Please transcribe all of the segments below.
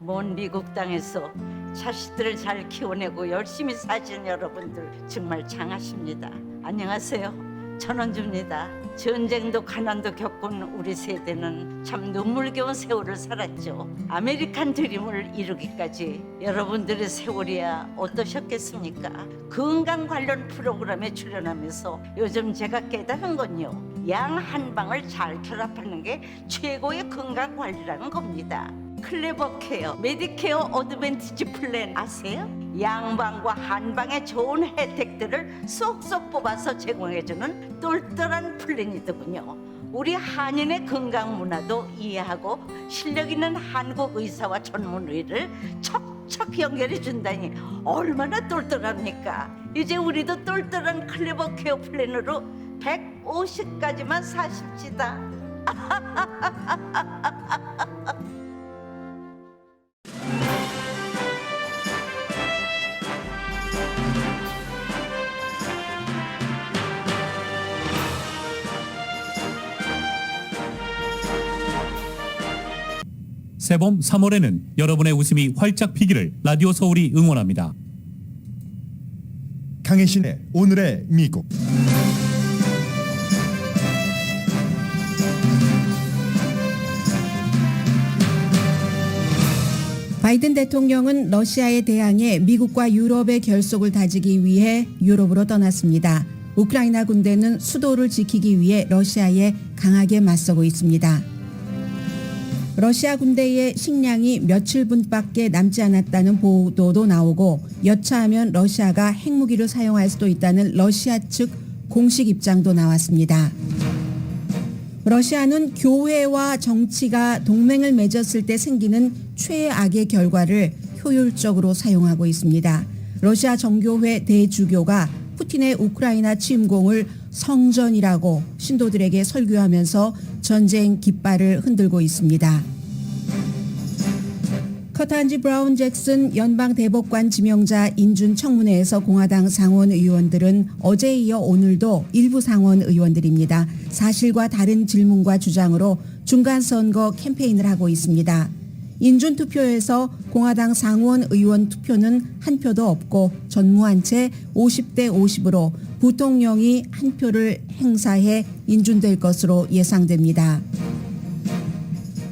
먼 미국 땅에서 자식들을 잘 키워내고 열심히 사신 여러분들 정말 장하십니다. 안녕하세요. 전원주입니다. 전쟁도 가난도 겪은 우리 세대는 참 눈물겨운 세월을 살았죠. 아메리칸 드림을 이루기까지 여러분들의 세월이야 어떠셨겠습니까? 건강 관련 프로그램에 출연하면서 요즘 제가 깨달은 건요, 양 한 방을 잘 결합하는 게 최고의 건강 관리라는 겁니다. 클레버 케어, 메디케어 어드밴티지 플랜 아세요? 양방과 한방의 좋은 혜택들을 쏙쏙 뽑아서 제공해주는 똘똘한 플랜이더군요. 우리 한인의 건강 문화도 이해하고 실력 있는 한국 의사와 전문의를 척척 연결해 준다니 얼마나 똘똘합니까? 이제 우리도 똘똘한 클레버 케어 플랜으로 150까지만 사십시다. 새봄 3월에는 여러분의 웃음이 활짝 피기를 라디오 서울이 응원합니다. 강혜신의 오늘의 미국. 바이든 대통령은 러시아에 대항해 미국과 유럽의 결속을 다지기 위해 유럽으로 떠났습니다. 우크라이나 군대는 수도를 지키기 위해 러시아에 강하게 맞서고 있습니다. 러시아 군대의 식량이 며칠분밖에 남지 않았다는 보도도 나오고 여차하면 러시아가 핵무기를 사용할 수도 있다는 러시아 측 공식 입장도 나왔습니다. 러시아는 교회와 정치가 동맹을 맺었을 때 생기는 최악의 결과를 효율적으로 사용하고 있습니다. 러시아 정교회 대주교가 푸틴의 우크라이나 침공을 성전이라고 신도들에게 설교하면서 전쟁 깃발을 흔들고 있습니다. 커탄지 브라운 잭슨 연방대법관 지명자 인준 청문회에서 공화당 상원 의원들은 어제에 이어 오늘도 일부 상원 의원들입니다. 사실과 다른 질문과 주장으로 중간선거 캠페인을 하고 있습니다. 인준 투표에서 공화당 상원 의원 투표는 한 표도 없고 전무한 채 50대 50으로 부통령이 한 표를 행사해 인준될 것으로 예상됩니다.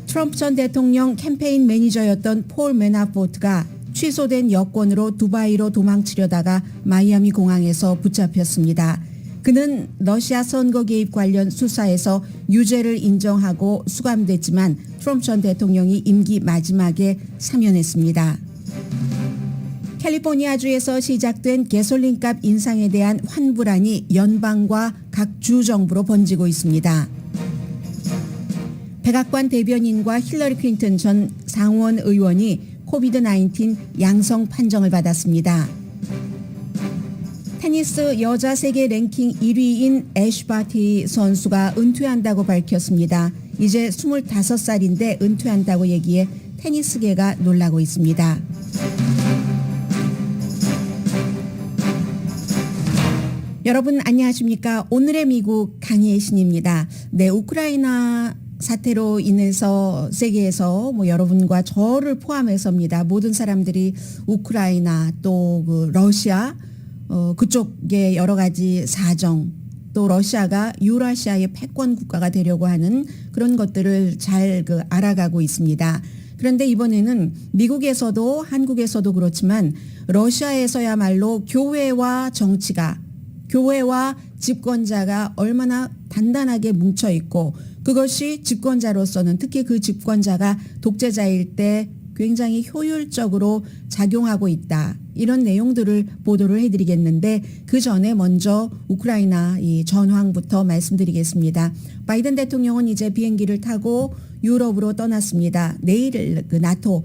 트럼프 전 대통령 캠페인 매니저였던 폴 매나포트가 취소된 여권으로 두바이로 도망치려다가 마이애미 공항에서 붙잡혔습니다. 그는 러시아 선거 개입 관련 수사에서 유죄를 인정하고 수감됐지만 트럼프 전 대통령이 임기 마지막에 사면했습니다. 캘리포니아주에서 시작된 가솔린값 인상에 대한 환불안이 연방과 각 주 정부로 번지고 있습니다. 백악관 대변인과 힐러리 클린턴 전 상원 의원이 코비드-19 양성 판정을 받았습니다. 테니스 여자 세계 랭킹 1위인 애쉬 바티 선수가 은퇴한다고 밝혔습니다. 이제 25살인데 은퇴한다고 얘기해 테니스계가 놀라고 있습니다. 여러분 안녕하십니까? 오늘의 미국 강혜신입니다. 네, 우크라이나 사태로 인해서 세계에서 여러분과 저를 포함해서입니다. 모든 사람들이 우크라이나 또 러시아 그쪽의 여러 가지 사정, 또 러시아가 유라시아의 패권 국가가 되려고 하는 그런 것들을 잘 알아가고 있습니다. 그런데 이번에는 미국에서도 한국에서도 그렇지만 러시아에서야말로 교회와 정치가, 교회와 집권자가 얼마나 단단하게 뭉쳐 있고 그것이 집권자로서는 특히 그 집권자가 독재자일 때 굉장히 효율적으로 작용하고 있다. 이런 내용들을 보도를 해드리겠는데 그 전에 먼저 우크라이나 이 전황부터 말씀드리겠습니다. 바이든 대통령은 이제 비행기를 타고 유럽으로 떠났습니다. 내일 나토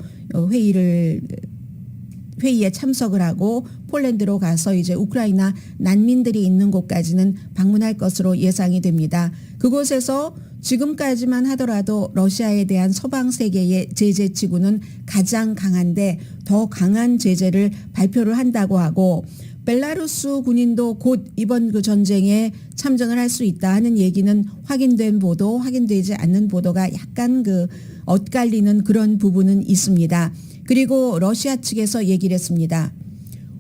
회의에 참석을 하고 폴란드로 가서 이제 우크라이나 난민들이 있는 곳까지는 방문할 것으로 예상이 됩니다. 그곳에서 지금까지만 하더라도 러시아에 대한 서방 세계의 제재치고는 가장 강한데 더 강한 제재를 발표를 한다고 하고 벨라루스 군인도 곧 이번 그 전쟁에 참전을 할 수 있다 하는 얘기는 확인된 보도, 확인되지 않는 보도가 약간 엇갈리는 그런 부분은 있습니다. 그리고 러시아 측에서 얘기를 했습니다.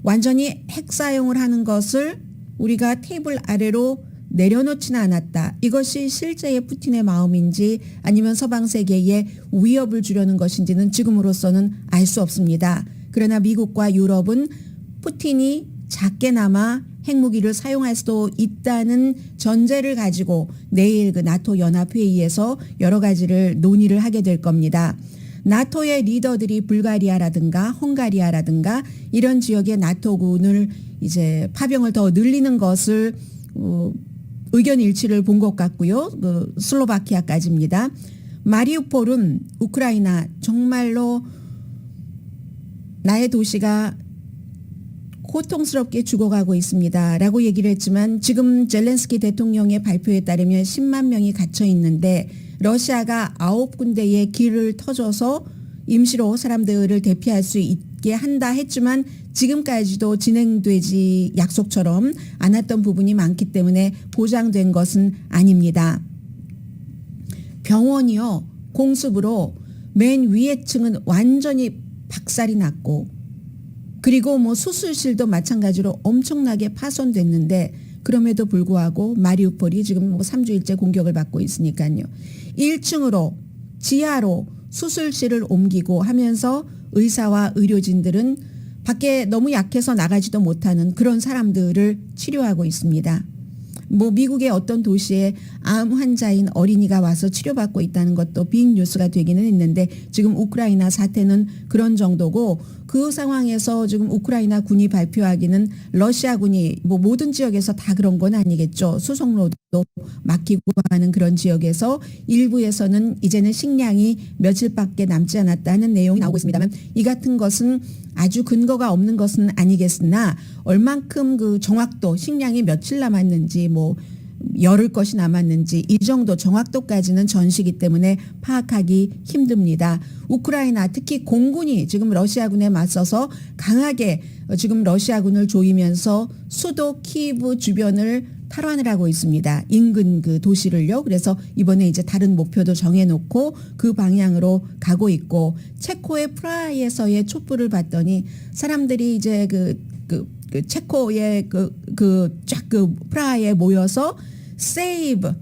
완전히 핵 사용을 하는 것을 우리가 테이블 아래로 내려놓지는 않았다. 이것이 실제의 푸틴의 마음인지 아니면 서방 세계에 위협을 주려는 것인지는 지금으로서는 알 수 없습니다. 그러나 미국과 유럽은 푸틴이 작게나마 핵무기를 사용할 수도 있다는 전제를 가지고 내일 그 나토 연합회의에서 여러 가지를 논의를 하게 될 겁니다. 나토의 리더들이 불가리아라든가 헝가리아라든가 이런 지역의 나토군을 이제 파병을 더 늘리는 것을 의견 일치를 본 것 같고요. 그 슬로바키아까지입니다. 마리우폴은 우크라이나 정말로 나의 도시가 고통스럽게 죽어가고 있습니다. 라고 얘기를 했지만 지금 젤렌스키 대통령의 발표에 따르면 10만 명이 갇혀 있는데 러시아가 9군데의 길을 터줘서 임시로 사람들을 대피할 수 있게 한다 했지만 지금까지도 진행되지 약속처럼 않았던 부분이 많기 때문에 보장된 것은 아닙니다. 병원이요. 공습으로 맨 위에 층은 완전히 박살이 났고 그리고 뭐 수술실도 마찬가지로 엄청나게 파손됐는데 그럼에도 불구하고 마리우폴이 지금 뭐 3주일째 공격을 받고 있으니까요. 1층으로 지하로 수술실을 옮기고 하면서 의사와 의료진들은 밖에 너무 약해서 나가지도 못하는 그런 사람들을 치료하고 있습니다. 뭐 미국의 어떤 도시에 암 환자인 어린이가 와서 치료받고 있다는 것도 빅 뉴스가 되기는 했는데 지금 우크라이나 사태는 그런 정도고 그 상황에서 지금 우크라이나 군이 발표하기는 러시아 군이 뭐 모든 지역에서 다 그런 건 아니겠죠. 수송로도 막히고 하는 그런 지역에서 일부에서는 이제는 식량이 며칠밖에 남지 않았다는 내용이 나오고 있습니다만 이 같은 것은 아주 근거가 없는 것은 아니겠으나 얼만큼 그 정확도 식량이 며칠 남았는지 뭐 열흘 것이 남았는지 이 정도 정확도까지는 전시기 때문에 파악하기 힘듭니다. 우크라이나 특히 공군이 지금 러시아군에 맞서서 강하게 지금 러시아군을 조이면서 수도 키이브 주변을 탈환을 하고 있습니다. 인근 그 도시를요. 그래서 이번에 이제 다른 목표도 정해놓고 그 방향으로 가고 있고 체코의 프라하에서의 촛불을 봤더니 사람들이 이제 그 체코의 쫙 그 프라하에 모여서 세이브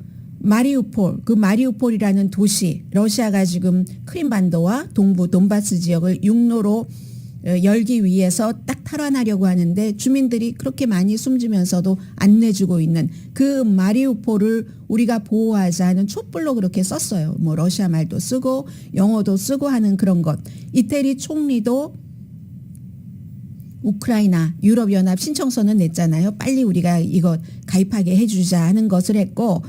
마리우폴 그 마리우폴이라는 도시 러시아가 지금 크림반도와 동부 돈바스 지역을 육로로 열기 위해서 딱 탈환하려고 하는데 주민들이 그렇게 많이 숨지면서도 안 내주고 있는 그 마리우폴을 우리가 보호하자는 촛불로 그렇게 썼어요. 뭐 러시아 말도 쓰고 영어도 쓰고 하는 그런 것. 이태리 총리도 우크라이나 유럽연합 신청서는 냈잖아요. 빨리 우리가 이거 가입하게 해주자 하는 것을 했고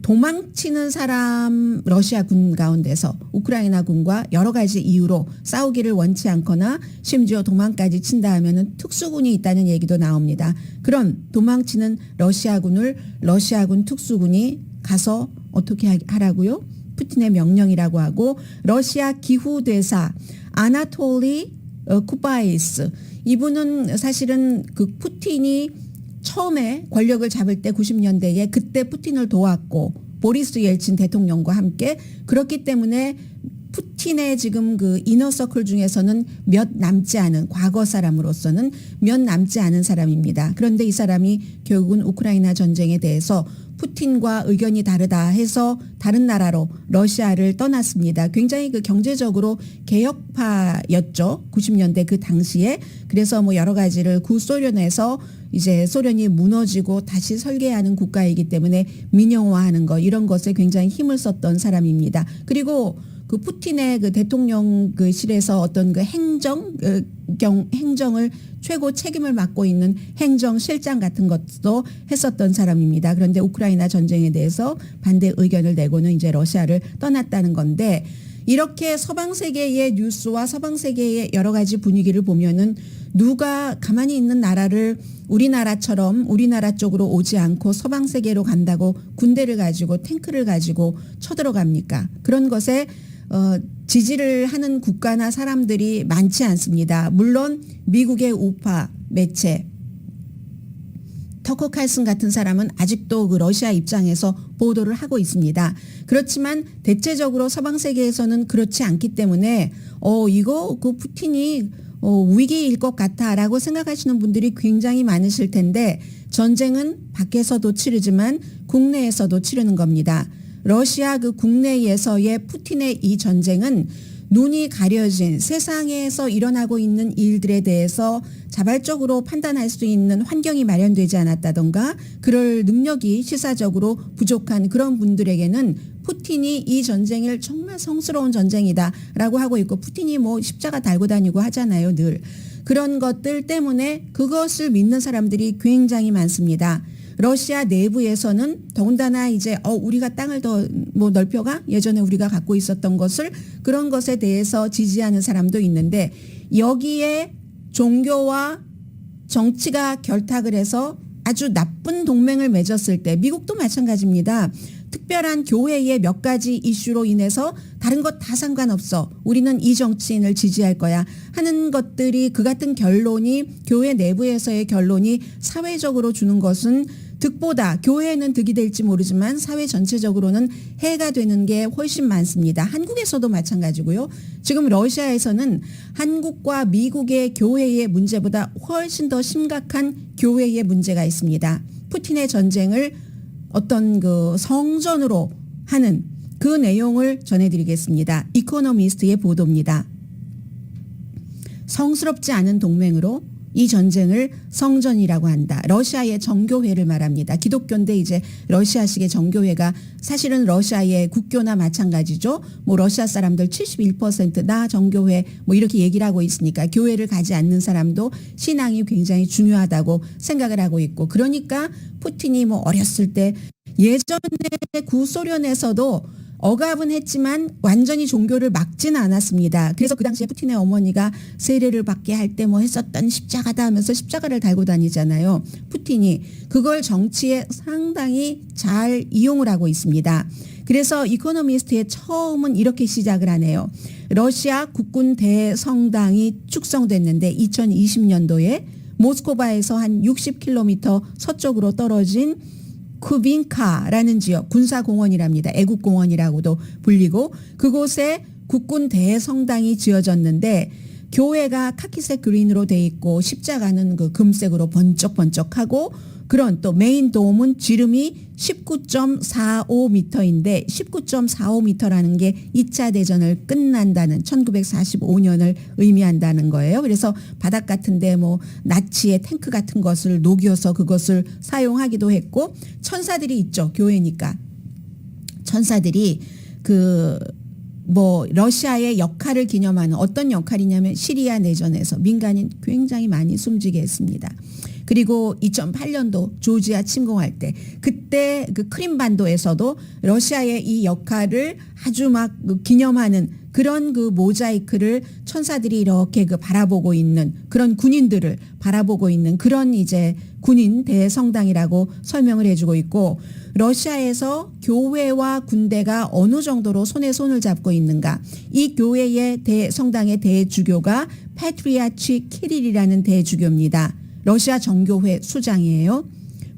도망치는 사람 러시아 군 가운데서 우크라이나 군과 여러 가지 이유로 싸우기를 원치 않거나 심지어 도망까지 친다 하면은 특수군이 있다는 얘기도 나옵니다. 그런 도망치는 러시아군을 러시아군 특수군이 가서 어떻게 하라고요? 푸틴의 명령이라고 하고 러시아 기후대사 아나톨리 쿠바이스 이분은 사실은 그 푸틴이 처음에 권력을 잡을 때 90년대에 그때 푸틴을 도왔고 보리스 옐친 대통령과 함께 그렇기 때문에 푸틴의 지금 그 이너서클 중에서는 몇 남지 않은 과거 사람으로서는 몇 남지 않은 사람입니다. 그런데 이 사람이 결국은 우크라이나 전쟁에 대해서 푸틴과 의견이 다르다 해서 다른 나라로 러시아를 떠났습니다. 굉장히 그 경제적으로 개혁파였죠. 90년대 그 당시에. 그래서 뭐 여러 가지를 구소련에서 이제 소련이 무너지고 다시 설계하는 국가이기 때문에 민영화하는 것 이런 것에 굉장히 힘을 썼던 사람입니다. 그리고 그 푸틴의 그 대통령실에서 어떤 그 행정을 최고 책임을 맡고 있는 행정실장 같은 것도 했었던 사람입니다. 그런데 우크라이나 전쟁에 대해서 반대 의견을 내고는 이제 러시아를 떠났다는 건데 이렇게 서방 세계의 뉴스와 서방 세계의 여러 가지 분위기를 보면은 누가 가만히 있는 나라를 우리나라처럼 우리나라 쪽으로 오지 않고 서방 세계로 간다고 군대를 가지고 탱크를 가지고 쳐들어갑니까? 그런 것에 지지를 하는 국가나 사람들이 많지 않습니다. 물론 미국의 우파 매체 터커 칼슨 같은 사람은 아직도 그 러시아 입장에서 보도를 하고 있습니다. 그렇지만 대체적으로 서방 세계에서는 그렇지 않기 때문에 이거 그 푸틴이 위기일 것 같아라고 생각하시는 분들이 굉장히 많으실 텐데 전쟁은 밖에서도 치르지만 국내에서도 치르는 겁니다. 러시아 그 국내에서의 푸틴의 이 전쟁은 눈이 가려진 세상에서 일어나고 있는 일들에 대해서 자발적으로 판단할 수 있는 환경이 마련되지 않았다던가 그럴 능력이 시사적으로 부족한 그런 분들에게는 푸틴이 이 전쟁을 정말 성스러운 전쟁이다라고 하고 있고 푸틴이 뭐 십자가 달고 다니고 하잖아요, 늘. 그런 것들 때문에 그것을 믿는 사람들이 굉장히 많습니다. 러시아 내부에서는 더군다나 이제 우리가 땅을 더 뭐 넓혀가 예전에 우리가 갖고 있었던 것을 그런 것에 대해서 지지하는 사람도 있는데 여기에 종교와 정치가 결탁을 해서 아주 나쁜 동맹을 맺었을 때 미국도 마찬가지입니다. 특별한 교회의 몇 가지 이슈로 인해서 다른 것 다 상관없어. 우리는 이 정치인을 지지할 거야 하는 것들이 그 같은 결론이 교회 내부에서의 결론이 사회적으로 주는 것은 득보다 교회에는 득이 될지 모르지만 사회 전체적으로는 해가 되는 게 훨씬 많습니다. 한국에서도 마찬가지고요. 지금 러시아에서는 한국과 미국의 교회의 문제보다 훨씬 더 심각한 교회의 문제가 있습니다. 푸틴의 전쟁을 어떤 그 성전으로 하는 그 내용을 전해드리겠습니다. 이코노미스트의 보도입니다. 성스럽지 않은 동맹으로 이 전쟁을 성전이라고 한다. 러시아의 정교회를 말합니다. 기독교인데 이제 러시아식의 정교회가 사실은 러시아의 국교나 마찬가지죠. 뭐 러시아 사람들 71%나 정교회 뭐 이렇게 얘기를 하고 있으니까 교회를 가지 않는 사람도 신앙이 굉장히 중요하다고 생각을 하고 있고 그러니까 푸틴이 뭐 어렸을 때 예전에 구소련에서도 억압은 했지만 완전히 종교를 막지는 않았습니다. 그래서 그 당시에 푸틴의 어머니가 세례를 받게 할 때 뭐 했었던 십자가다 하면서 십자가를 달고 다니잖아요. 푸틴이 그걸 정치에 상당히 잘 이용을 하고 있습니다. 그래서 이코노미스트의 처음은 이렇게 시작을 하네요. 러시아 국군 대성당이 축성됐는데 2020년도에 모스크바에서 한 60km 서쪽으로 떨어진 쿠빈카라는 지역 군사공원이랍니다. 애국공원이라고도 불리고 그곳에 국군 대성당이 지어졌는데 교회가 카키색 그린으로 돼 있고 십자가는 그 금색으로 번쩍번쩍하고 그런 또 메인 돔은 지름이 19.45m인데 19.45m라는 게 2차 대전을 끝난다는 1945년을 의미한다는 거예요. 그래서 바닥 같은데 뭐 나치의 탱크 같은 것을 녹여서 그것을 사용하기도 했고 천사들이 있죠. 교회니까. 천사들이 러시아의 역할을 기념하는 어떤 역할이냐면 시리아 내전에서 민간인 굉장히 많이 숨지게 했습니다. 그리고 2008년도 조지아 침공할 때 그때 그 크림반도에서도 러시아의 이 역할을 아주 막 기념하는 그런 그 모자이크를 천사들이 이렇게 그 바라보고 있는 그런 군인들을 바라보고 있는 그런 이제 군인 대성당이라고 설명을 해주고 있고 러시아에서 교회와 군대가 어느 정도로 손에 손을 잡고 있는가 이 교회의 대성당의 대주교가 파트리아치 키릴이라는 대주교입니다. 러시아 정교회 수장이에요.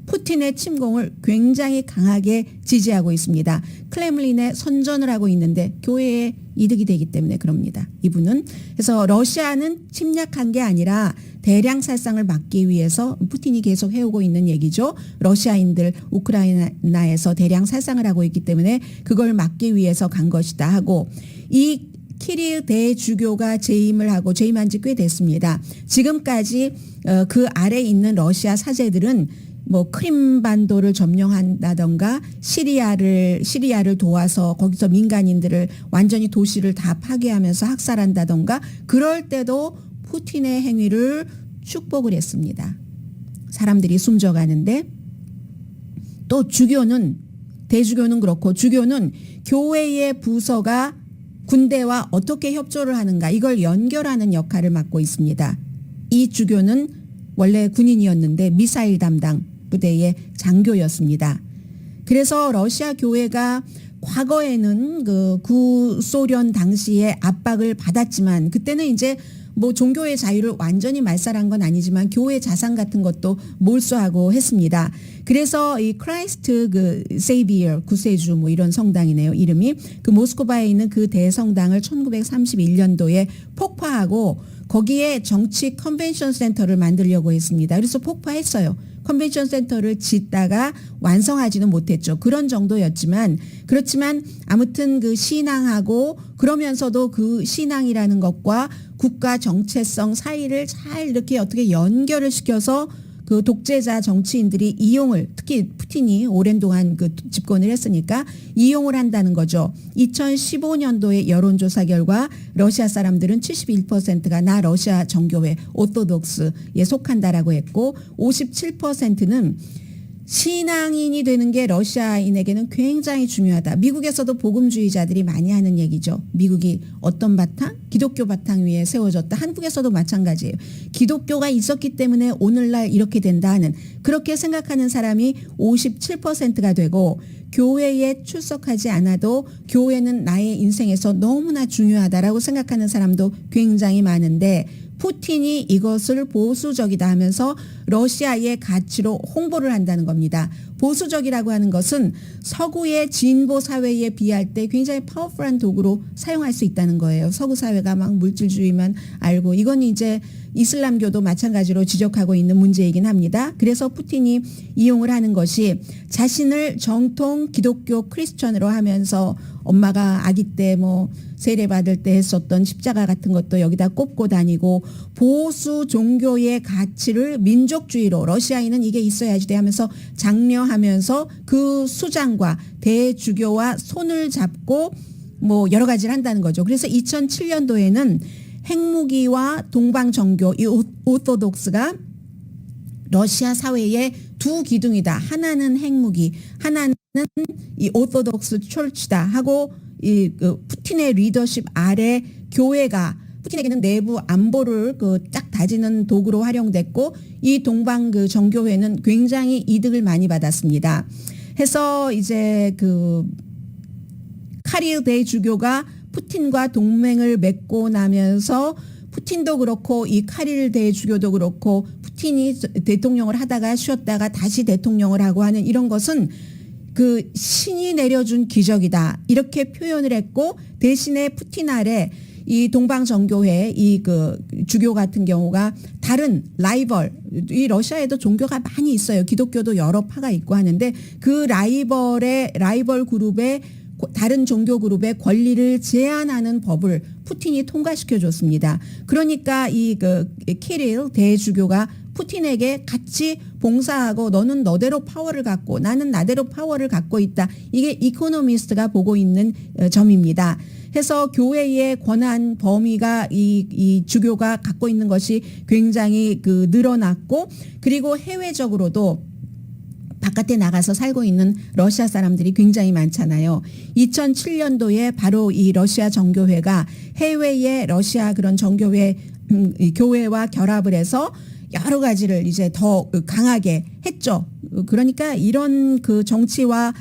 푸틴의 침공을 굉장히 강하게 지지하고 있습니다. 크렘린에 선전을 하고 있는데 교회에 이득이 되기 때문에 그럽니다. 이분은. 그래서 러시아는 침략한 게 아니라 대량 살상을 막기 위해서 푸틴이 계속 해오고 있는 얘기죠. 러시아인들 우크라이나에서 대량 살상을 하고 있기 때문에 그걸 막기 위해서 간 것이다 하고 이 키릴 대주교가 재임을 하고 재임한 지 꽤 됐습니다. 지금까지 그 아래에 있는 러시아 사제들은 뭐 크림반도를 점령한다던가 시리아를 도와서 거기서 민간인들을 완전히 도시를 다 파괴하면서 학살한다던가 그럴 때도 푸틴의 행위를 축복을 했습니다. 사람들이 숨져가는데 또 대주교는 그렇고 주교는 교회의 부서가 군대와 어떻게 협조를 하는가 이걸 연결하는 역할을 맡고 있습니다. 이 주교는 원래 군인이었는데 미사일 담당 부대의 장교였습니다. 그래서 러시아 교회가 과거에는 그 구소련 당시에 압박을 받았지만 그때는 이제 뭐 종교의 자유를 완전히 말살한 건 아니지만 교회 자산 같은 것도 몰수하고 했습니다. 그래서 이 크라이스트 그 세이비어 구세주 뭐 이런 성당이네요. 이름이 그 모스크바에 있는 그 대성당을 1931년도에 폭파하고 거기에 정치 컨벤션 센터를 만들려고 했습니다. 그래서 폭파했어요. 컨벤션 센터를 짓다가 완성하지는 못했죠. 그런 정도였지만 그렇지만 아무튼 그 신앙하고 그러면서도 그 신앙이라는 것과 국가 정체성 사이를 잘 이렇게 어떻게 연결을 시켜서 그 독재자 정치인들이 이용을 특히 푸틴이 오랜 동안 그 집권을 했으니까 이용을 한다는 거죠. 2015년도의 여론조사 결과 러시아 사람들은 71%가 나 러시아 정교회 오토독스에 속한다라고 했고 57%는 신앙인이 되는 게 러시아인에게는 굉장히 중요하다. 미국에서도 복음주의자들이 많이 하는 얘기죠. 미국이 어떤 바탕? 기독교 바탕 위에 세워졌다. 한국에서도 마찬가지예요. 기독교가 있었기 때문에 오늘날 이렇게 된다 하는 그렇게 생각하는 사람이 57%가 되고 교회에 출석하지 않아도 교회는 나의 인생에서 너무나 중요하다라고 생각하는 사람도 굉장히 많은데 푸틴이 이것을 보수적이다 하면서 러시아의 가치로 홍보를 한다는 겁니다. 보수적이라고 하는 것은 서구의 진보 사회에 비할 때 굉장히 파워풀한 도구로 사용할 수 있다는 거예요. 서구 사회가 막 물질주의만 알고 이건 이제 이슬람교도 마찬가지로 지적하고 있는 문제이긴 합니다. 그래서 푸틴이 이용을 하는 것이 자신을 정통 기독교 크리스천으로 하면서 엄마가 아기 때 뭐 세례 받을 때 했었던 십자가 같은 것도 여기다 꼽고 다니고 보수 종교의 가치를 민족주의로 러시아인은 이게 있어야지 하면서 장려하면서 그 수장과 대주교와 손을 잡고 뭐 여러 가지를 한다는 거죠. 그래서 2007년도에는 핵무기와 동방정교 이 오토독스가 러시아 사회의 두 기둥이다. 하나는 핵무기, 하나는 이 오토독스 철치다 하고 이 푸틴의 리더십 아래 교회가 푸틴에게는 내부 안보를 그 딱 다지는 도구로 활용됐고 이 동방 그 정교회는 굉장히 이득을 많이 받았습니다. 해서 이제 그 카릴 대주교가 푸틴과 동맹을 맺고 나면서 푸틴도 그렇고 이 카릴 대주교도 그렇고 푸틴이 대통령을 하다가 쉬었다가 다시 대통령을 하고 하는 이런 것은 그 신이 내려준 기적이다 이렇게 표현을 했고 대신에 푸틴 아래 이 동방정교회 이 그 주교 같은 경우가 다른 라이벌 이 러시아에도 종교가 많이 있어요. 기독교도 여러 파가 있고 하는데 그 라이벌 그룹의 다른 종교 그룹의 권리를 제한하는 법을 푸틴이 통과시켜 줬습니다. 그러니까 이 그 키릴 대주교가 푸틴에게 같이 봉사하고 너는 너대로 파워를 갖고 나는 나대로 파워를 갖고 있다. 이게 이코노미스트가 보고 있는 점입니다. 해서 교회의 권한 범위가 이 주교가 갖고 있는 것이 굉장히 그 늘어났고 그리고 해외적으로도 바깥에 나가서 살고 있는 러시아 사람들이 굉장히 많잖아요. 2007년도에 바로 이 러시아 정교회가 해외의 러시아 그런 정교회 교회와 결합을 해서 여러 가지를 이제 더 강하게 했죠. 그러니까 이런 그 정치와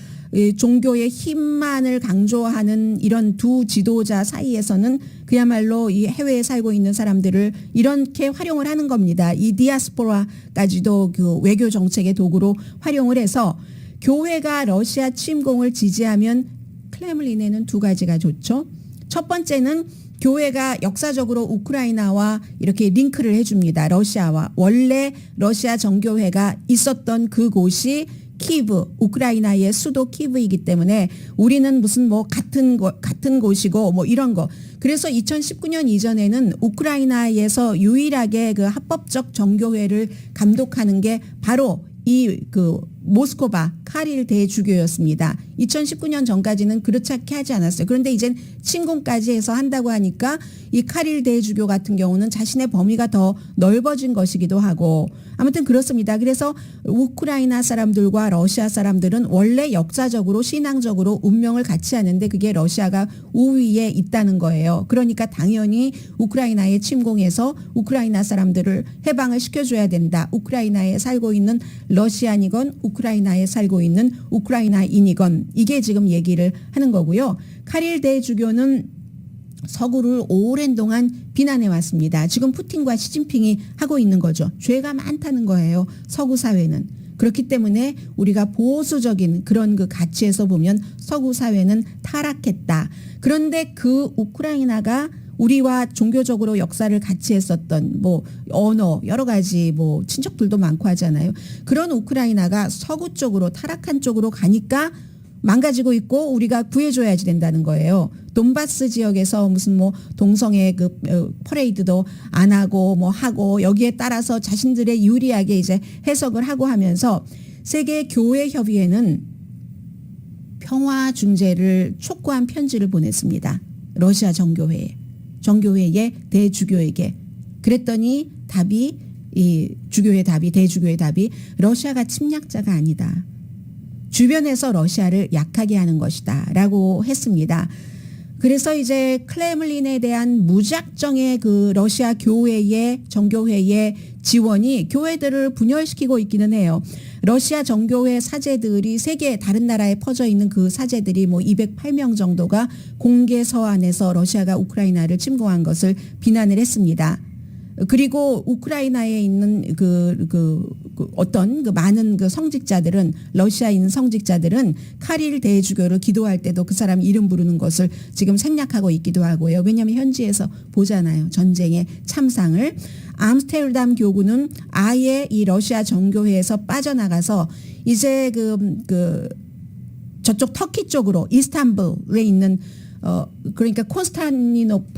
종교의 힘만을 강조하는 이런 두 지도자 사이에서는 그야말로 이 해외에 살고 있는 사람들을 이렇게 활용을 하는 겁니다. 이 디아스포라까지도 그 외교 정책의 도구로 활용을 해서 교회가 러시아 침공을 지지하면 크렘린에는 두 가지가 좋죠. 첫 번째는 교회가 역사적으로 우크라이나와 이렇게 링크를 해줍니다. 러시아와 원래 러시아 정교회가 있었던 그곳이 키브, 우크라이나의 수도 키브이기 때문에 우리는 무슨 뭐 같은 곳이고 뭐 이런 거. 그래서 2019년 이전에는 우크라이나에서 유일하게 그 합법적 정교회를 감독하는 게 바로 이 그 모스코바 카릴 대주교였습니다. 2019년 전까지는 그렇게 하지 않았어요. 그런데 이젠 침공까지 해서 한다고 하니까 이 카릴 대주교 같은 경우는 자신의 범위가 더 넓어진 것이기도 하고 아무튼 그렇습니다. 그래서 우크라이나 사람들과 러시아 사람들은 원래 역사적으로 신앙적으로 운명을 같이 하는데 그게 러시아가 우위에 있다는 거예요. 그러니까 당연히 우크라이나에 침공해서 우크라이나 사람들을 해방을 시켜줘야 된다. 우크라이나에 살고 있는 러시안이건 우크라이나에 살고 있는 우크라이나인이건 이게 지금 얘기를 하는 거고요. 카릴 대주교는 서구를 오랜 동안 비난해 왔습니다. 지금 푸틴과 시진핑이 하고 있는 거죠. 죄가 많다는 거예요. 서구 사회는. 그렇기 때문에 우리가 보수적인 그런 그 가치에서 보면 서구 사회는 타락했다. 그런데 그 우크라이나가 우리와 종교적으로 역사를 같이 했었던 뭐 언어 여러 가지 뭐 친척들도 많고 하잖아요. 그런 우크라이나가 서구 쪽으로 타락한 쪽으로 가니까 망가지고 있고 우리가 구해줘야지 된다는 거예요. 돈바스 지역에서 무슨 뭐 동성애 그 퍼레이드도 안 하고 뭐 하고 여기에 따라서 자신들의 유리하게 이제 해석을 하고 하면서 세계 교회 협의회는 평화 중재를 촉구한 편지를 보냈습니다. 러시아 정교회의 대주교에게. 그랬더니 답이 이 주교의 답이 대주교의 답이 러시아가 침략자가 아니다. 주변에서 러시아를 약하게 하는 것이다 라고 했습니다. 그래서 이제 크레물린에 대한 무작정의 그 러시아 교회의 정교회의 지원이 교회들을 분열시키고 있기는 해요. 러시아 정교회 사제들이 세계 다른 나라에 퍼져 있는 그 사제들이 뭐 208명 정도가 공개 서한에서 러시아가 우크라이나를 침공한 것을 비난을 했습니다. 그리고 우크라이나에 있는 어떤 그 많은 그 성직자들은 러시아에 있는 성직자들은 카릴 대주교를 기도할 때도 그 사람 이름 부르는 것을 지금 생략하고 있기도 하고요. 왜냐하면 현지에서 보잖아요. 전쟁의 참상을. 암스테르담 교구는 아예 이 러시아 정교회에서 빠져나가서 이제 저쪽 터키 쪽으로 이스탄불에 있는 그러니까 콘스탄티노플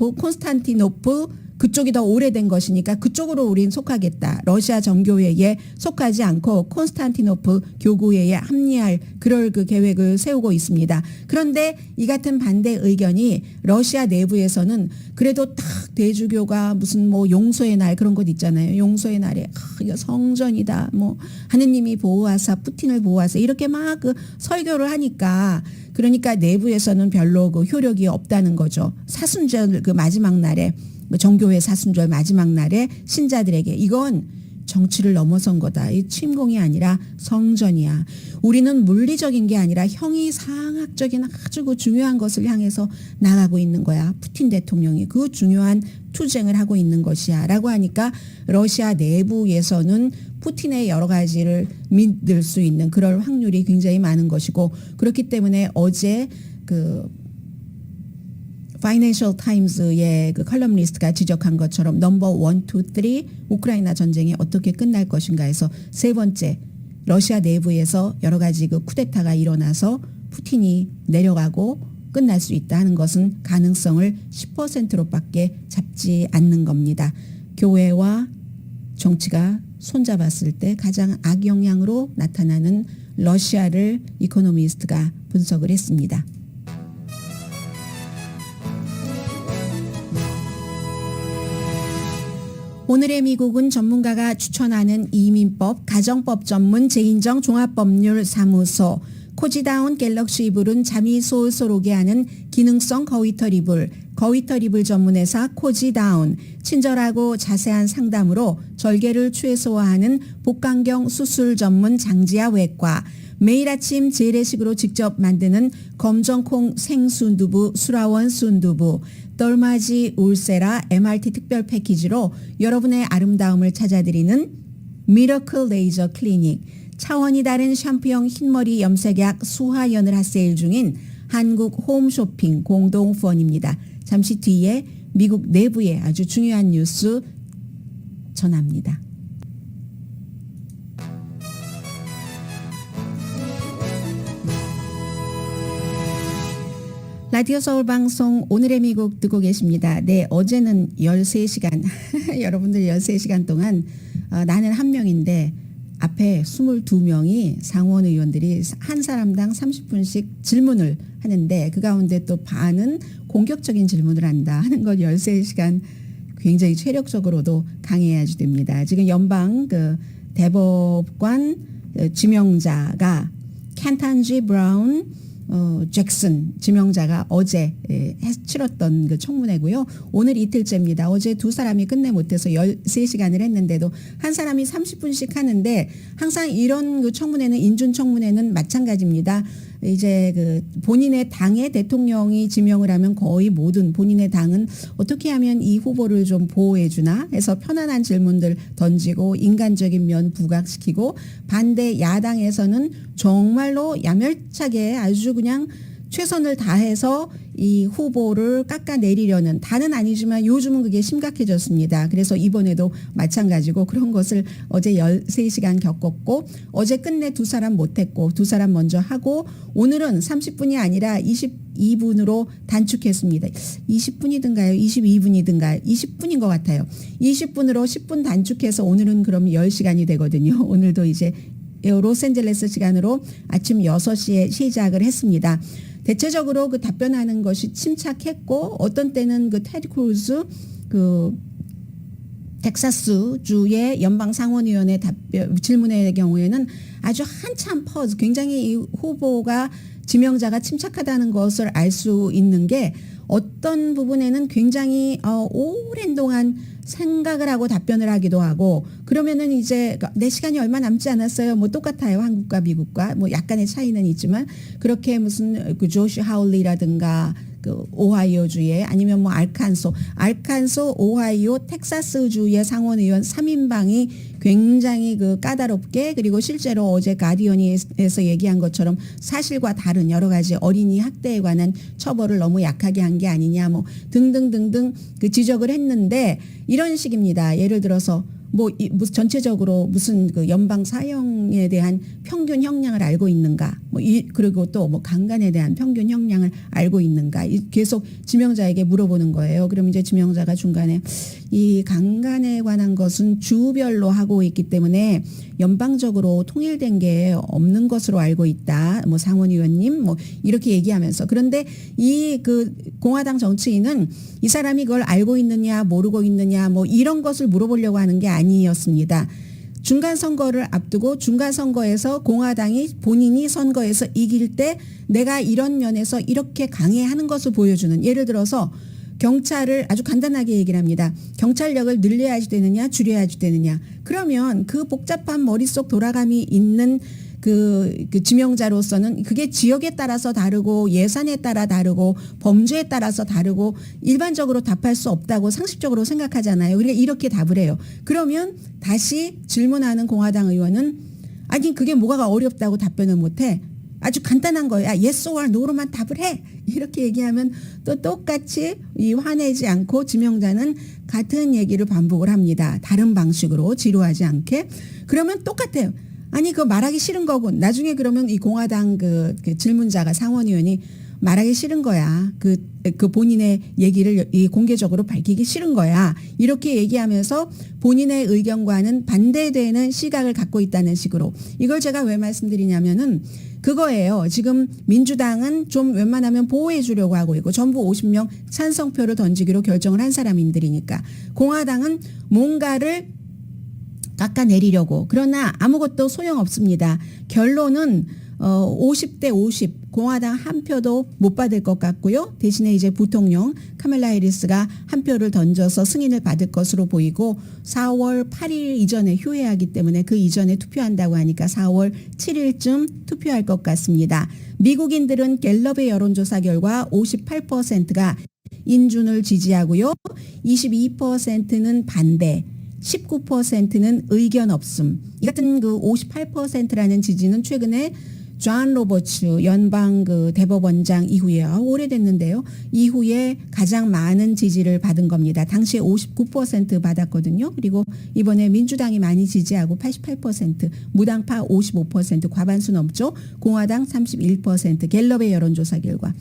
그쪽이 더 오래된 것이니까 그쪽으로 우린 속하겠다. 러시아 정교회에 속하지 않고 콘스탄티노플 교구회에 합리할 그럴 그 계획을 세우고 있습니다. 그런데 이 같은 반대 의견이 러시아 내부에서는 그래도 딱 대주교가 무슨 뭐 용서의 날 그런 것 있잖아요. 용서의 날에 이거 성전이다. 뭐 하느님이 보호하사 푸틴을 보호하사 이렇게 막 그 설교를 하니까 그러니까 내부에서는 별로 그 효력이 없다는 거죠. 사순절 그 마지막 날에 정교회 사순절 마지막 날에 신자들에게 이건 정치를 넘어선 거다. 이 침공이 아니라 성전이야. 우리는 물리적인 게 아니라 형이상학적인 아주 그 중요한 것을 향해서 나가고 있는 거야. 푸틴 대통령이 그 중요한 투쟁을 하고 있는 것이야. 라고 하니까 러시아 내부에서는 푸틴의 여러 가지를 믿을 수 있는 그럴 확률이 굉장히 많은 것이고 그렇기 때문에 어제 파이낸셜 타임스의 그 컬럼니스트가 지적한 것처럼 넘버 1, 2, 3 우크라이나 전쟁이 어떻게 끝날 것인가 해서 세 번째 러시아 내부에서 여러 가지 그 쿠데타가 일어나서 푸틴이 내려가고 끝날 수 있다 하는 것은 가능성을 10%로밖에 잡지 않는 겁니다. 교회와 정치가 손잡았을 때 가장 악영향으로 나타나는 러시아를 이코노미스트가 분석을 했습니다. 오늘의 미국은 전문가가 추천하는 이민법, 가정법 전문 제인정 종합법률사무소, 코지다운 갤럭시 이불은 잠이 솔솔 오게 하는 기능성 거위털 이불, 거위털 이불 전문회사 코지다운, 친절하고 자세한 상담으로 절개를 최소화하는 복강경 수술 전문 장지아 외과, 매일 아침 재래식으로 직접 만드는 검정콩 생순두부 수라원 순두부, 떨마지 울세라 MRT 특별 패키지로 여러분의 아름다움을 찾아드리는 미러클 레이저 클리닉, 차원이 다른 샴푸형 흰머리 염색약 수하연을 핫세일 중인 한국 홈쇼핑 공동 후원입니다. 잠시 뒤에 미국 내부의 아주 중요한 뉴스 전합니다. 라디오 서울 방송 오늘의 미국 듣고 계십니다. 네, 어제는 13시간 여러분들 13시간 동안 나는 한 명인데 앞에 22명이 상원 의원들이 한 사람당 30분씩 질문을 하는데 그 가운데 또 반은 공격적인 질문을 한다 하는 걸 13시간 굉장히 체력적으로도 강해야지 됩니다. 지금 연방 그 대법관 지명자가 켄탄지 브라운 잭슨 지명자가 어제 치렀던 그 청문회고요. 오늘 이틀째입니다. 어제 두 사람이 끝내 못해서 13시간을 했는데도 한 사람이 30분씩 하는데 항상 이런 그 청문회는 인준 청문회는 마찬가지입니다. 이제 그 본인의 당의 대통령이 지명을 하면 거의 모든 본인의 당은 어떻게 하면 이 후보를 좀 보호해 주나 해서 편안한 질문들 던지고 인간적인 면 부각시키고 반대 야당에서는 정말로 야멸차게 아주 그냥 최선을 다해서 이 후보를 깎아내리려는, 다는 아니지만 요즘은 그게 심각해졌습니다. 그래서 이번에도 마찬가지고 그런 것을 어제 13시간 겪었고, 어제 끝내 두 사람 못했고 두 사람 먼저 하고, 오늘은 30분이 아니라 22분으로 단축했습니다. 20분이든가요? 22분이든가요? 20분인 것 같아요. 20분으로 10분 단축해서 오늘은 그럼 10시간이 되거든요. 오늘도 이제 로스앤젤레스 시간으로 아침 6시에 시작을 했습니다. 대체적으로 그 답변하는 것이 침착했고, 어떤 때는 그 테디 크루즈 그 텍사스 주의 연방 상원의원의 질문의 경우에는 아주 한참 퍼즈, 굉장히 이 후보가 지명자가 침착하다는 것을 알 수 있는 게, 어떤 부분에는 굉장히 오랜 동안 생각을 하고 답변을 하기도 하고, 그러면은 이제 내 시간이 얼마 남지 않았어요. 뭐 똑같아요. 한국과 미국과 뭐 약간의 차이는 있지만, 그렇게 무슨 그 조시 하울리라든가 그 오하이오주의, 아니면 뭐 알칸소, 오하이오, 텍사스주의 상원의원 3인방이 굉장히 그 까다롭게, 그리고 실제로 어제 가디언에서 얘기한 것처럼 사실과 다른 여러 가지 어린이 학대에 관한 처벌을 너무 약하게 한 게 아니냐 뭐 등등등등 그 지적을 했는데, 이런 식입니다. 예를 들어서 무슨 전체적으로 무슨 그 연방 사형에 대한 평균 형량을 알고 있는가, 그리고 또 뭐 강간에 대한 평균 형량을 알고 있는가, 계속 지명자에게 물어보는 거예요. 그럼 이제 지명자가 중간에 이 강간에 관한 것은 주별로 하고 있기 때문에 연방적으로 통일된 게 없는 것으로 알고 있다. 뭐 상원의원님 뭐 이렇게 얘기하면서, 그런데 이 그 공화당 정치인은 이 사람이 그걸 알고 있느냐 모르고 있느냐 뭐 이런 것을 물어보려고 하는 게 아니었습니다. 중간 선거를 앞두고 중간 선거에서 공화당이 본인이 선거에서 이길 때 내가 이런 면에서 이렇게 강해하는 것을 보여주는, 예를 들어서 경찰을 아주 간단하게 얘기를 합니다. 경찰력을 늘려야지 되느냐 줄여야지 되느냐. 그러면 그 복잡한 머릿속 돌아감이 있는 그 지명자로서는 그게 지역에 따라서 다르고 예산에 따라 다르고 범죄에 따라서 다르고 일반적으로 답할 수 없다고 상식적으로 생각하잖아요. 그러니까 이렇게 답을 해요. 그러면 다시 질문하는 공화당 의원은 아니 그게 뭐가 어렵다고 답변을 못해. 아주 간단한 거예요. yes or no로만 답을 해. 이렇게 얘기하면 또 똑같이 화내지 않고 지명자는 같은 얘기를 반복을 합니다. 다른 방식으로 지루하지 않게. 그러면 똑같아요. 아니 그거 말하기 싫은 거고, 나중에 그러면 이 공화당 그 질문자가 상원의원이 말하기 싫은 거야. 그 본인의 얘기를 공개적으로 밝히기 싫은 거야. 이렇게 얘기하면서 본인의 의견과는 반대되는 시각을 갖고 있다는 식으로. 이걸 제가 왜 말씀드리냐면은 그거예요. 지금 민주당은 좀 웬만하면 보호해 주려고 하고 있고 전부 50명 찬성표를 던지기로 결정을 한 사람들이니까, 공화당은 뭔가를 깎아내리려고. 그러나 아무것도 소용없습니다. 결론은 50대 50, 공화당 한 표도 못 받을 것 같고요. 대신에 이제 부통령 카멜라 해리스가 한 표를 던져서 승인을 받을 것으로 보이고, 4월 8일 이전에 휴회하기 때문에 그 이전에 투표한다고 하니까 4월 7일쯤 투표할 것 같습니다. 미국인들은 갤럽의 여론조사 결과 58%가 인준을 지지하고요. 22%는 반대, 19%는 의견 없음. 이 같은 그 58%라는 지지는 최근에 존 로버츠 연방 그 대법원장 이후에 오래됐는데요. 이후에 가장 많은 지지를 받은 겁니다. 당시에 59% 받았거든요. 그리고 이번에 민주당이 많이 지지하고 88%, 무당파 55%, 과반수 넘죠. 공화당 31%, 갤럽의 여론조사 결과.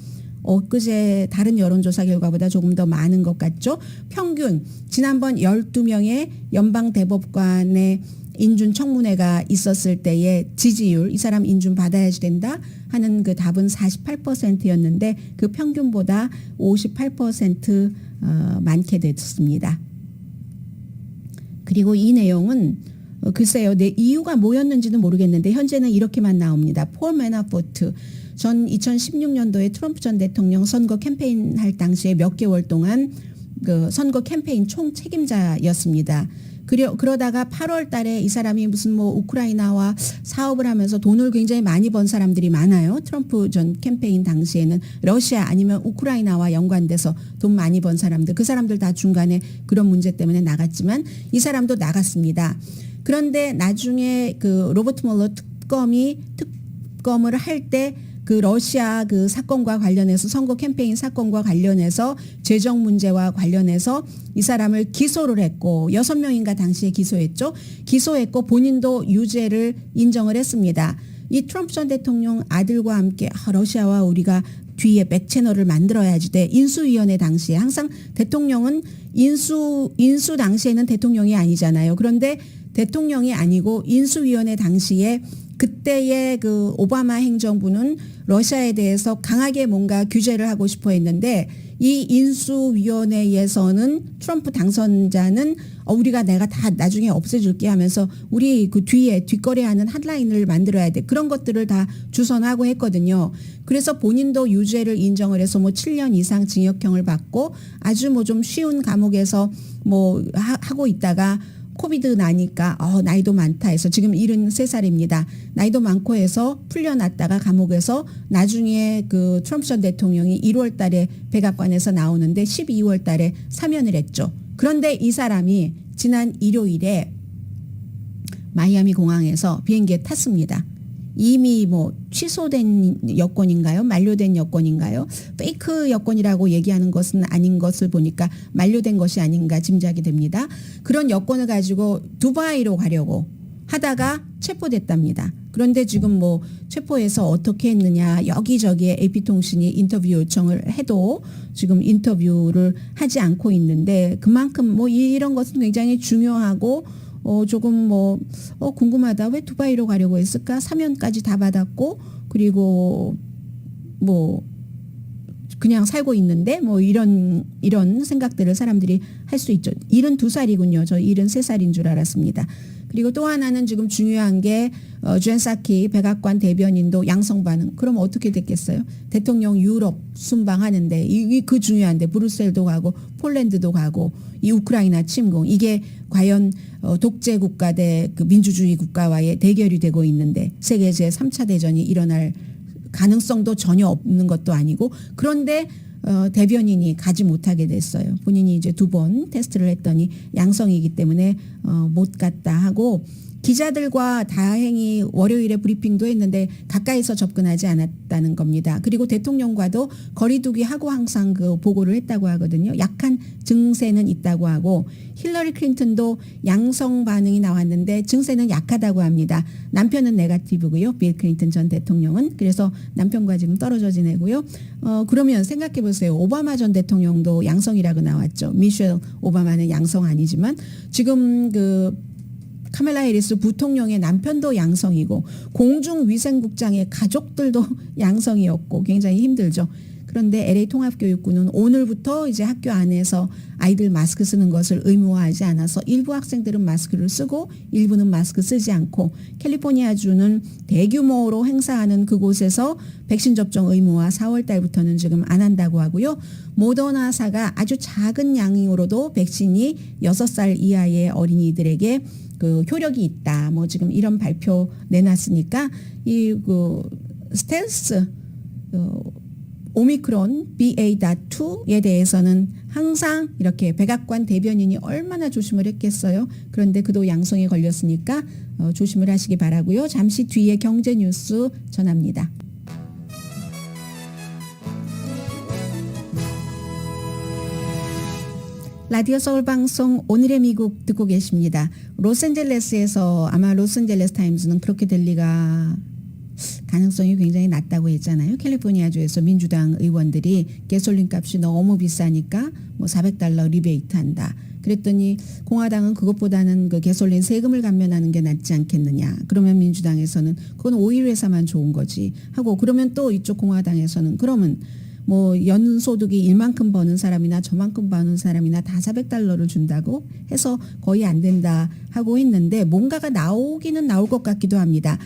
엊그제 다른 여론조사 결과보다 조금 더 많은 것 같죠. 평균 지난번 12명의 연방 대법관의 인준 청문회가 있었을 때의 지지율, 이 사람 인준 받아야지 된다 하는 그 답은 48%였는데 그 평균보다 58% 많게 됐습니다. 그리고 이 내용은 글쎄요, 내 이유가 뭐였는지는 모르겠는데 현재는 이렇게만 나옵니다. 폴 매나포트 전 2016년도에 트럼프 전 대통령 선거 캠페인 할 당시에 몇 개월 동안 그 선거 캠페인 총 책임자였습니다. 그러다가 8월 달에 이 사람이 무슨 뭐 우크라이나와 사업을 하면서 돈을 굉장히 많이 번 사람들이 많아요. 트럼프 전 캠페인 당시에는 러시아 아니면 우크라이나와 연관돼서 돈 많이 번 사람들, 그 사람들 다 중간에 그런 문제 때문에 나갔지만 이 사람도 나갔습니다. 그런데 나중에 그 로버트 멀러 특검을 할 때 그 러시아 그 사건과 관련해서 선거 캠페인 사건과 관련해서 재정 문제와 관련해서 이 사람을 기소를 했고 6명인가 당시에 기소했죠. 기소했고 본인도 유죄를 인정을 했습니다. 이 트럼프 전 대통령 아들과 함께 러시아와 우리가 뒤에 백채널을 만들어야지 돼. 인수위원회 당시에 항상 대통령은 인수 당시에는 대통령이 아니잖아요. 그런데 대통령이 아니고 인수위원회 당시에 그때의 그 오바마 행정부는 러시아에 대해서 강하게 뭔가 규제를 하고 싶어 했는데 이 인수위원회에서는 트럼프 당선자는 우리가 내가 다 나중에 없애줄게 하면서 우리 그 뒤에 뒷거래하는 핫라인을 만들어야 돼. 그런 것들을 다 주선하고 했거든요. 그래서 본인도 유죄를 인정을 해서 뭐 7년 이상 징역형을 받고 아주 뭐 좀 쉬운 감옥에서 뭐 하고 있다가 코비드 나니까 나이도 많다 해서 지금 73살입니다. 나이도 많고 해서 풀려났다가 감옥에서 나중에 그 트럼프 전 대통령이 1월 달에 백악관에서 나오는데 12월 달에 사면을 했죠. 그런데 이 사람이 지난 일요일에 마이애미 공항에서 비행기에 탔습니다. 이미 뭐 취소된 여권인가요? 만료된 여권인가요? 페이크 여권이라고 얘기하는 것은 아닌 것을 보니까 만료된 것이 아닌가 짐작이 됩니다. 그런 여권을 가지고 두바이로 가려고 하다가 체포됐답니다. 그런데 지금 뭐 체포해서 어떻게 했느냐 여기저기에 AP통신이 인터뷰 요청을 해도 지금 인터뷰를 하지 않고 있는데 그만큼 뭐 이런 것은 굉장히 중요하고 조금 뭐 궁금하다. 왜 두바이로 가려고 했을까? 사면까지 다 받았고 그리고 뭐 그냥 살고 있는데 뭐 이런 생각들을 사람들이 할 수 있죠. 72살이군요. 저 73살인 줄 알았습니다. 그리고 또 하나는 지금 중요한 게 젠 사키 백악관 대변인도 양성 반응. 그럼 어떻게 됐겠어요? 대통령 유럽 순방하는데 그 중요한데 브뤼셀도 가고 폴란드도 가고 이 우크라이나 침공 이게 과연 독재 국가 대 그 민주주의 국가와의 대결이 되고 있는데 세계 제3차 대전이 일어날 가능성도 전혀 없는 것도 아니고 그런데 대변인이 가지 못하게 됐어요. 본인이 이제 2번 테스트를 했더니 양성이기 때문에 못 갔다 하고 기자들과 다행히 월요일에 브리핑도 했는데 가까이서 접근하지 않았다는 겁니다. 그리고 대통령과도 거리두기 하고 항상 그 보고를 했다고 하거든요. 약한 증세는 있다고 하고 힐러리 클린턴도 양성 반응이 나왔는데 증세는 약하다고 합니다. 남편은 네거티브고요. 빌 클린턴 전 대통령은. 그래서 남편과 지금 떨어져 지내고요. 그러면 생각해 보세요. 오바마 전 대통령도 양성이라고 나왔죠. 미셸 오바마는 양성 아니지만 지금 그 카멜라 해리스 부통령의 남편도 양성이고 공중위생국장의 가족들도 양성이었고 굉장히 힘들죠. 그런데 LA 통합교육부는 오늘부터 이제 학교 안에서 아이들 마스크 쓰는 것을 의무화하지 않아서 일부 학생들은 마스크를 쓰고 일부는 마스크 쓰지 않고 캘리포니아주는 대규모로 행사하는 그곳에서 백신 접종 의무화 4월 달부터는 지금 안 한다고 하고요. 모더나사가 아주 작은 양으로도 백신이 6살 이하의 어린이들에게 그 효력이 있다. 뭐 지금 이런 발표 내놨으니까 이 그 스텔스 오미크론 BA.2에 대해서는 항상 이렇게 백악관 대변인이 얼마나 조심을 했겠어요. 그런데 그도 양성에 걸렸으니까 조심을 하시기 바라고요. 잠시 뒤에 경제 뉴스 전합니다. 라디오 서울 방송 오늘의 미국 듣고 계십니다. 로스앤젤레스에서 아마 로스앤젤레스 타임즈는 그렇게 될 리가 가능성이 굉장히 낮다고 했잖아요. 캘리포니아주에서 민주당 의원들이 가솔린 값이 너무 비싸니까 뭐 $400 리베이트 한다. 그랬더니 공화당은 그것보다는 그 가솔린 세금을 감면하는 게 낫지 않겠느냐. 그러면 민주당에서는 그건 오일 회사만 좋은 거지 하고 그러면 또 이쪽 공화당에서는 그러면 뭐 연소득이 이만큼 버는 사람이나 저만큼 버는 사람이나 다 $400를 준다고 해서 거의 안 된다 하고 했는데 뭔가가 나오기는 나올 것 같기도 합니다.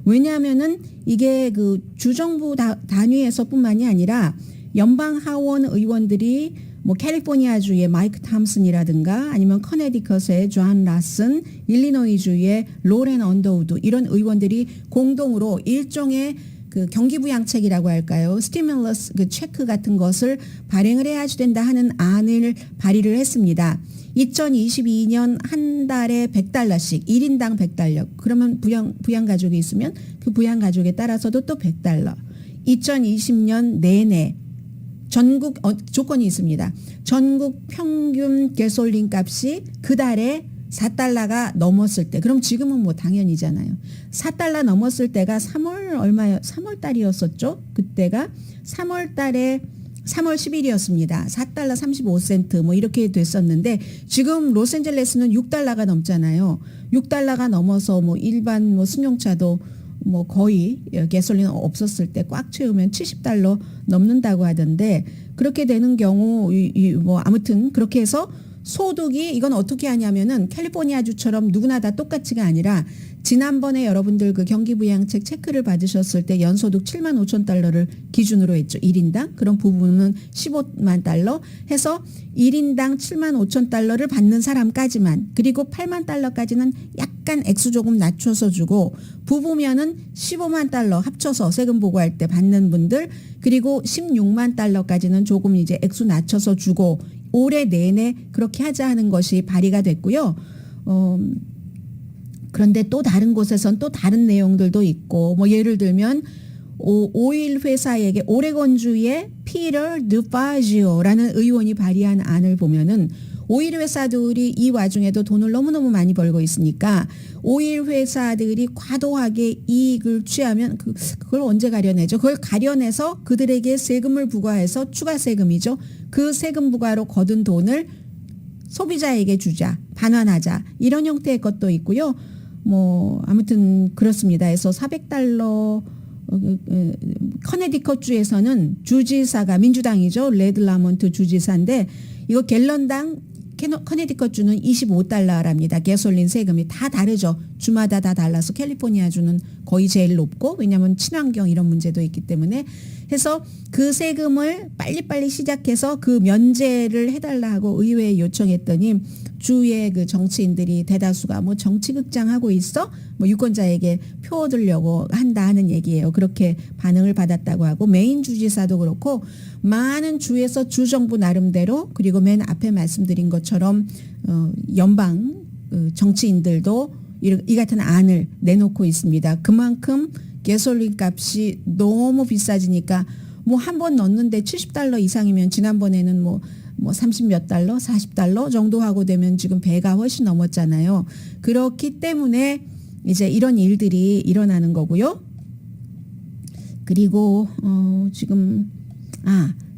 왜냐하면은 이게 그 주정부 단위에서뿐만이 아니라 연방 하원 의원들이 뭐 캘리포니아주의 마이크 탐슨이라든가 아니면 커네디컷의 존 라슨, 일리노이주의 로렌 언더우드 이런 의원들이 공동으로 일종의 그 경기부양책이라고 할까요? 스티뮬러스 그 체크 같은 것을 발행을 해야 된다 하는 안을 발의를 했습니다. 2022년 한 달에 $100씩 1인당 $100. 그러면 부양 가족이 있으면 그 부양 가족에 따라서도 또 $100. 2020년 내내 전국 조건이 있습니다. 전국 평균 가솔린 값이 그 달에 $4가 넘었을 때, 그럼 지금은 뭐 당연히잖아요. $4 넘었을 때가 3월 달이었었죠. 그때가 3월 달에 3월 10일이었습니다. $4 35센트 뭐 이렇게 됐었는데 지금 로스앤젤레스는 $6가 넘잖아요. $6가 넘어서 뭐 일반 뭐 승용차도 뭐 거의 가솔린 없었을 때 꽉 채우면 $70 넘는다고 하던데 그렇게 되는 경우 뭐 아무튼 그렇게 해서 소득이 이건 어떻게 하냐면은 캘리포니아주처럼 누구나 다 똑같이가 아니라 지난번에 여러분들 그 경기부양책 체크를 받으셨을 때 연소득 $75,000를 기준으로 했죠. 1인당. 그런 부분은 $15만 해서 1인당 $75,000를 받는 사람까지만 그리고 $80,000까지는 약간 액수 조금 낮춰서 주고 부부면은 $15만 합쳐서 세금 보고할 때 받는 분들 그리고 $16만 조금 이제 액수 낮춰서 주고 올해 내내 그렇게 하자 하는 것이 발의가 됐고요. 그런데 또 다른 곳에선 또 다른 내용들도 있고 뭐 예를 들면 오일 회사에게 오레곤주의 피터 드파지오라는 의원이 발의한 안을 보면은 오일 회사들이 이 와중에도 돈을 너무너무 많이 벌고 있으니까 오일 회사들이 과도하게 이익을 취하면 그걸 언제 가려내죠? 그걸 가려내서 그들에게 세금을 부과해서 추가 세금이죠. 그 세금 부과로 거둔 돈을 소비자에게 주자, 반환하자 이런 형태의 것도 있고요. 뭐 아무튼 그렇습니다. 해서 $400 커네디컷 주에서는 주지사가 민주당이죠. 레드 라몬트 주지사인데 이거 갤런당 커네디컷 주는 $25랍니다. 가솔린 세금이 다 다르죠. 주마다 다 달라서 캘리포니아 주는 거의 제일 높고 왜냐하면 친환경 이런 문제도 있기 때문에 해서 그 세금을 빨리빨리 시작해서 그 면제를 해달라 하고 의회에 요청했더니 주의 그 정치인들이 대다수가 뭐 정치극장 하고 있어? 뭐 유권자에게 표 얻으려고 한다 하는 얘기예요. 그렇게 반응을 받았다고 하고 메인 주지사도 그렇고 많은 주에서 주정부 나름대로 그리고 맨 앞에 말씀드린 것처럼 연방 정치인들도 이 같은 안을 내놓고 있습니다. 그만큼 가솔린 값이 너무 비싸지니까 뭐 한 번 넣는데 $70 이상이면 지난번에는 뭐 30몇 달러, $40 정도 하고 되면 지금 배가 훨씬 넘었잖아요. 그렇기 때문에 이제 이런 일들이 일어나는 거고요. 그리고 지금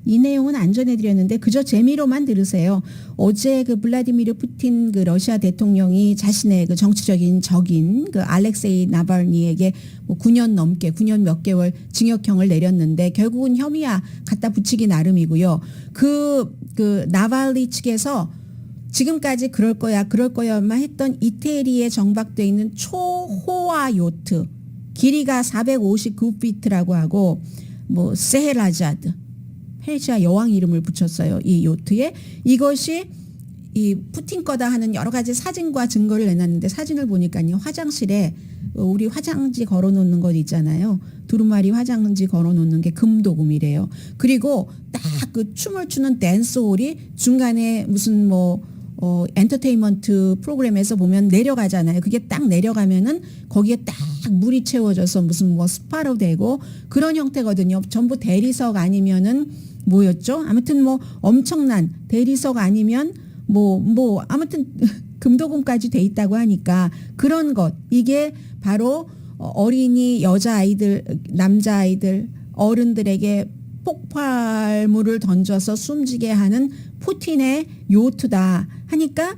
이 내용은 안 전해드렸는데 그저 재미로만 들으세요. 어제 그 블라디미르 푸틴 그 러시아 대통령이 자신의 그 정치적인 적인 그 알렉세이 나발니에게 뭐 9년 넘게 9년 몇 개월 징역형을 내렸는데 결국은 혐의야 갖다 붙이기 나름이고요. 그 나발니 측에서 지금까지 그럴 거야만 했던 이태리에 정박돼 있는 초호화 요트 길이가 459피트라고 하고 뭐 세헤라자드 페르시아 여왕 이름을 붙였어요. 이 요트에 이것이 이 푸틴 거다 하는 여러 가지 사진과 증거를 내놨는데 사진을 보니까요. 화장실에 우리 화장지 걸어놓는 것 있잖아요. 두루마리 화장지 걸어놓는 게 금도금이래요. 그리고 딱 그 춤을 추는 댄스홀이 중간에 무슨 뭐 엔터테인먼트 프로그램에서 보면 내려가잖아요. 그게 딱 내려가면은 거기에 딱 물이 채워져서 무슨 뭐 스파로 되고 그런 형태거든요. 전부 대리석 아니면은 뭐였죠? 아무튼 뭐 엄청난 대리석 아니면 뭐 아무튼 금도금까지 돼 있다고 하니까 그런 것 이게 바로 어린이 여자아이들 남자아이들 어른들에게 폭발물을 던져서 숨지게 하는 푸틴의 요트다 하니까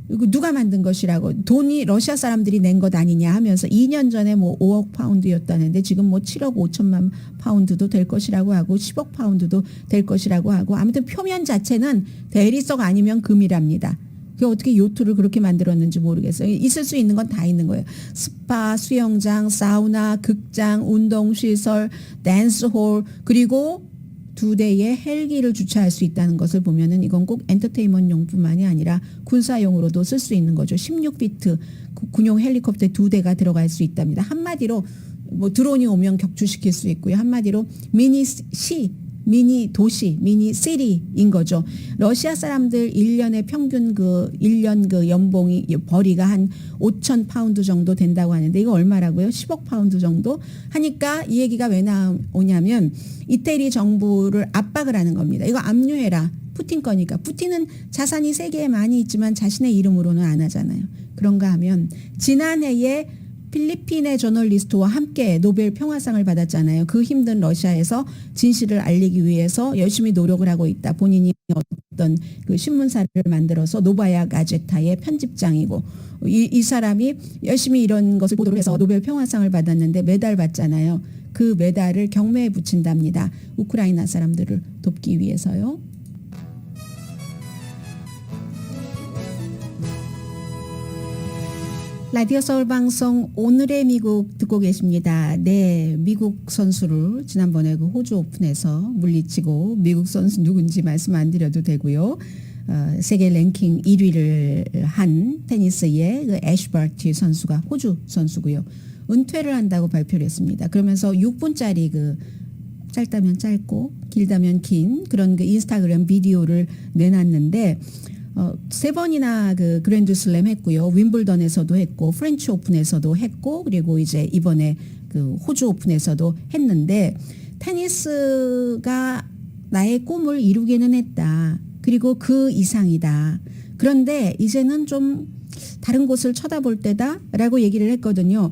누가 만든 것이라고 돈이 러시아 사람들이 낸 것 아니냐 하면서 2년 전에 뭐 5억 파운드였다는데 지금 뭐 7억 5천만 파운드도 될 것이라고 하고 10억 파운드도 될 것이라고 하고 아무튼 표면 자체는 대리석 아니면 금이랍니다. 그게 어떻게 요트를 그렇게 만들었는지 모르겠어요. 있을 수 있는 건 다 있는 거예요. 스파, 수영장, 사우나, 극장, 운동시설, 댄스홀 그리고 2대의 헬기를 주차할 수 있다는 것을 보면은 이건 꼭 엔터테인먼트용뿐만이 아니라 군사용으로도 쓸 수 있는 거죠. 16피트 군용 헬리콥터 2대가 들어갈 수 있답니다. 한마디로 뭐 드론이 오면 격추시킬 수 있고요. 한마디로 미니 도시, 미니 시티인 거죠. 러시아 사람들 1년에 평균 1년 연봉이 벌이가 한 5천 파운드 정도 된다고 하는데 이거 얼마라고요? 10억 파운드 정도 하니까 이 얘기가 왜 나오냐면 이태리 정부를 압박을 하는 겁니다. 이거 압류해라. 푸틴 거니까. 푸틴은 자산이 세계에 많이 있지만 자신의 이름으로는 안 하잖아요. 그런가 하면 지난해에 필리핀의 저널리스트와 함께 노벨 평화상을 받았잖아요. 그 힘든 러시아에서 진실을 알리기 위해서 열심히 노력을 하고 있다. 본인이 어떤 그 신문사를 만들어서 노바야 가제타의 편집장이고 이 사람이 열심히 이런 것을 보도를 해서 노벨 평화상을 받았는데 메달 받잖아요. 그 메달을 경매에 붙인답니다. 우크라이나 사람들을 돕기 위해서요. 라디오 서울 방송 오늘의 미국 듣고 계십니다. 네, 미국 선수를 지난번에 그 호주 오픈에서 물리치고 미국 선수 누군지 말씀 안 드려도 되고요. 세계 랭킹 1위를 한 테니스의 그 애쉬 바티 선수가 호주 선수고요. 은퇴를 한다고 발표를 했습니다. 그러면서 6분짜리 그 짧다면 짧고 길다면 긴 그런 그 인스타그램 비디오를 내놨는데 3번이나 그 그랜드슬램 했고요. 윈블던에서도 했고 프렌치 오픈에서도 했고 그리고 이제 이번에 그 호주 오픈에서도 했는데 테니스가 나의 꿈을 이루기는 했다. 그리고 그 이상이다. 그런데 이제는 좀 다른 곳을 쳐다볼 때다라고 얘기를 했거든요.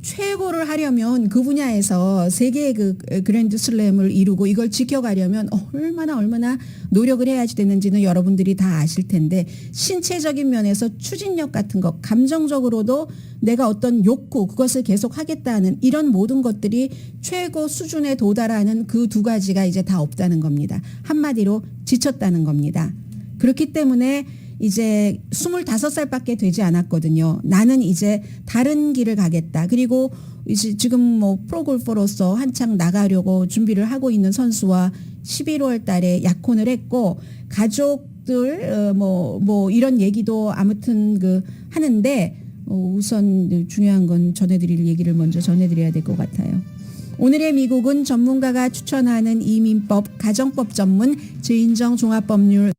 최고를 하려면 그 분야에서 세계의 그 그랜드슬램을 이루고 이걸 지켜가려면 얼마나 노력을 해야지 되는지는 여러분들이 다 아실 텐데 신체적인 면에서 추진력 같은 것, 감정적으로도 내가 어떤 욕구 그것을 계속 하겠다는 이런 모든 것들이 최고 수준에 도달하는 그 두 가지가 이제 다 없다는 겁니다. 한마디로 지쳤다는 겁니다. 그렇기 때문에 이제 25살밖에 되지 않았거든요. 나는 이제 다른 길을 가겠다. 그리고 이제 지금 뭐 프로골퍼로서 한창 나가려고 준비를 하고 있는 선수와 11월 달에 약혼을 했고 가족들 뭐 이런 얘기도 아무튼 그 하는데 우선 중요한 건 전해드릴 얘기를 먼저 전해드려야 될 것 같아요. 오늘의 미국은 전문가가 추천하는 이민법, 가정법 전문 주인정 종합법률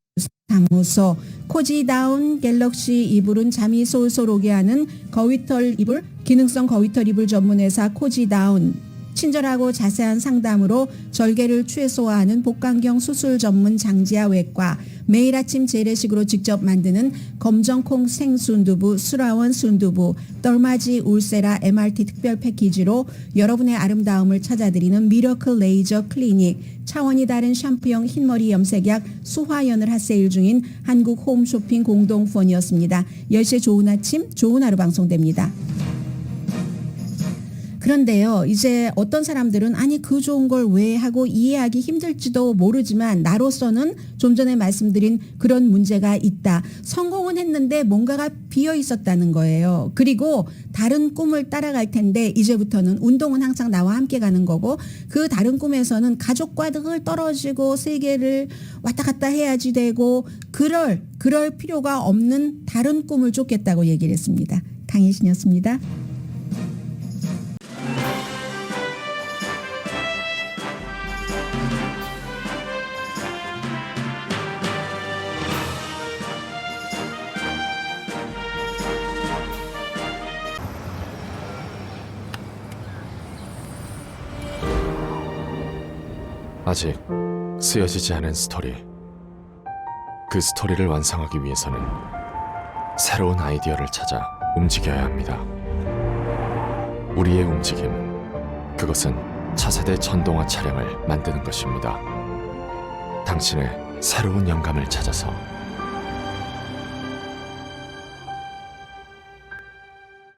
사무소 코지다운 갤럭시 이불은 잠이 솔솔 오게 하는 거위털 이불, 기능성 거위털 이불 전문회사 코지다운, 친절하고 자세한 상담으로 절개를 최소화하는 복강경 수술 전문 장지아 외과, 매일 아침 재래식으로 직접 만드는 검정콩 생순두부, 수라원 순두부, 떨마지 울세라 MRT 특별 패키지로 여러분의 아름다움을 찾아드리는 미러클 레이저 클리닉, 차원이 다른 샴푸형 흰머리 염색약 수화연을 핫세일 중인 한국 홈쇼핑 공동 후원이었습니다. 10시에 좋은 아침, 좋은 하루 방송됩니다. 그런데요, 이제 어떤 사람들은 아니 그 좋은 걸 왜 하고 이해하기 힘들지도 모르지만 나로서는 좀 전에 말씀드린 그런 문제가 있다. 성공은 했는데 뭔가가 비어 있었다는 거예요. 그리고 다른 꿈을 따라갈 텐데 이제부터는 운동은 항상 나와 함께 가는 거고 그 다른 꿈에서는 가족과 늘 떨어지고 세계를 왔다 갔다 해야지 되고 그럴 필요가 없는 다른 꿈을 쫓겠다고 얘기를 했습니다. 강혜신이었습니다. 아직 쓰여지지 않은 스토리. 그 스토리를 완성하기 위해서는 새로운 아이디어를 찾아 움직여야 합니다. 우리의 움직임, 그것은 차세대 전동화 차량을 만드는 것입니다. 당신의 새로운 영감을 찾아서